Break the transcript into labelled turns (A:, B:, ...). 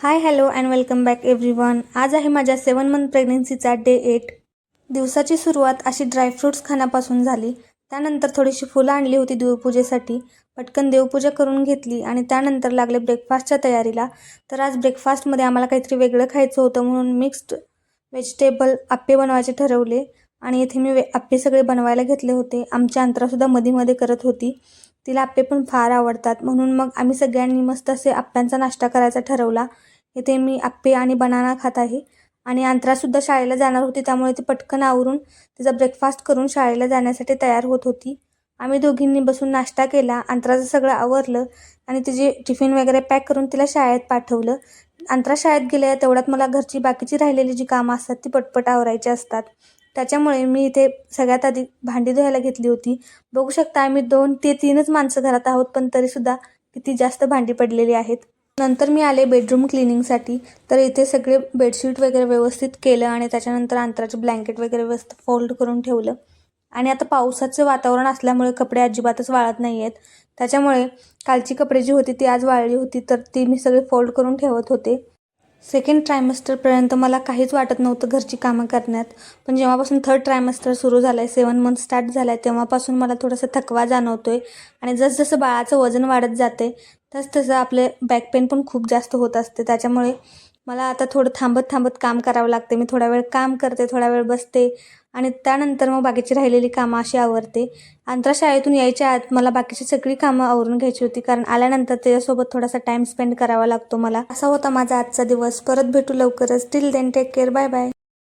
A: Hi hello and welcome back everyone. आज आहे माझ्या 7 मंथ प्रेग्नन्सीचा डे 8. दिवसाची सुरुवात अशी ड्रायफ्रूट्स खाण्यापासून झाली. त्यानंतर थोडीशी फुलं आणली होती देवपूजेसाठी. पटकन देवपूजा करून घेतली आणि त्यानंतर लागले ब्रेकफास्टच्या तयारीला. तर आज ब्रेकफास्टमध्ये आम्हाला काहीतरी वेगळं खायचं होतं म्हणून मिक्स्ड व्हेजिटेबल आप्पे बनवायचे ठरवले आणि इथे मी आप्पे सगळे बनवायला घेतले होते. आमची अंतरासुद्धा मध्ये करत होती. तिला आप्पे पण फार आवडतात म्हणून मग आम्ही सगळ्यांनी मस्त असे आप्प्यांचा नाश्ता करायचा ठरवला. इथे मी आप्पे आणि बनाना खात आहे आणि अंतरासुद्धा शाळेला जाणार होती, त्यामुळे ती पटकन आवरून तिचा ब्रेकफास्ट करून शाळेला जाण्यासाठी तयार होत होती. आम्ही दोघींनी बसून नाश्ता केला. अंतराचं सगळं आवरलं आणि तिची टिफिन वगैरे पॅक करून तिला शाळेत पाठवलं. अंतरा शाळेत गेल्या तेवढ्यात मला घरची बाकीची राहिलेली जी कामं असतात ती पटपट आवरायची असतात. त्याच्यामुळे मी इथे सगळ्यात आधी भांडी धुवायला घेतली होती. बघू शकता आम्ही 2 ते 3च माणसं घरात आहोत, पण तरीसुद्धा किती जास्त भांडी पडलेली आहेत. नंतर मी आले बेडरूम क्लिनिंगसाठी. तर इथे सगळे बेडशीट वगैरे व्यवस्थित केलं आणि त्याच्यानंतर अंतराचे ब्लँकेट वगैरे व्यवस्थित फोल्ड करून ठेवलं. आणि आता पावसाचं वातावरण असल्यामुळे कपडे अजिबातच वाळत नाही आहेत. त्याच्यामुळे कालची कपडे जी होती ती आज वाळली होती, तर ती मी सगळे फोल्ड करून ठेवत होते. सेकंड ट्रायमेस्टरपर्यंत मला काहीच वाटत नव्हतं घरची कामं करण्यात, पण जेव्हापासून थर्ड ट्रायमेस्टर सुरू झालं आहे, 7 मंथ स्टार्ट झाला आहे, तेव्हापासून मला थोडासा थकवा जाणवतो आहे. आणि जसजसं बाळाचं वजन वाढत जाते तसं आपले बॅक पेन पण खूप जास्त होत असते. त्याच्यामुळे मला आता थोडं थांबत काम करावं लागते. मी थोडा वेळ काम करते, थोडा वेळ बसते आणि त्यानंतर मग बाकीची राहिलेली कामं अशी आवरते. अंतरा शाळेतून यायच्या आत मला बाकीची सगळी कामं आवरून घ्यायची होती, कारण आल्यानंतर त्याच्यासोबत थोडासा टाईम स्पेंड करावा लागतो मला. असा होता माझा आजचा दिवस. परत भेटू लवकरच. Till then take care. Bye bye.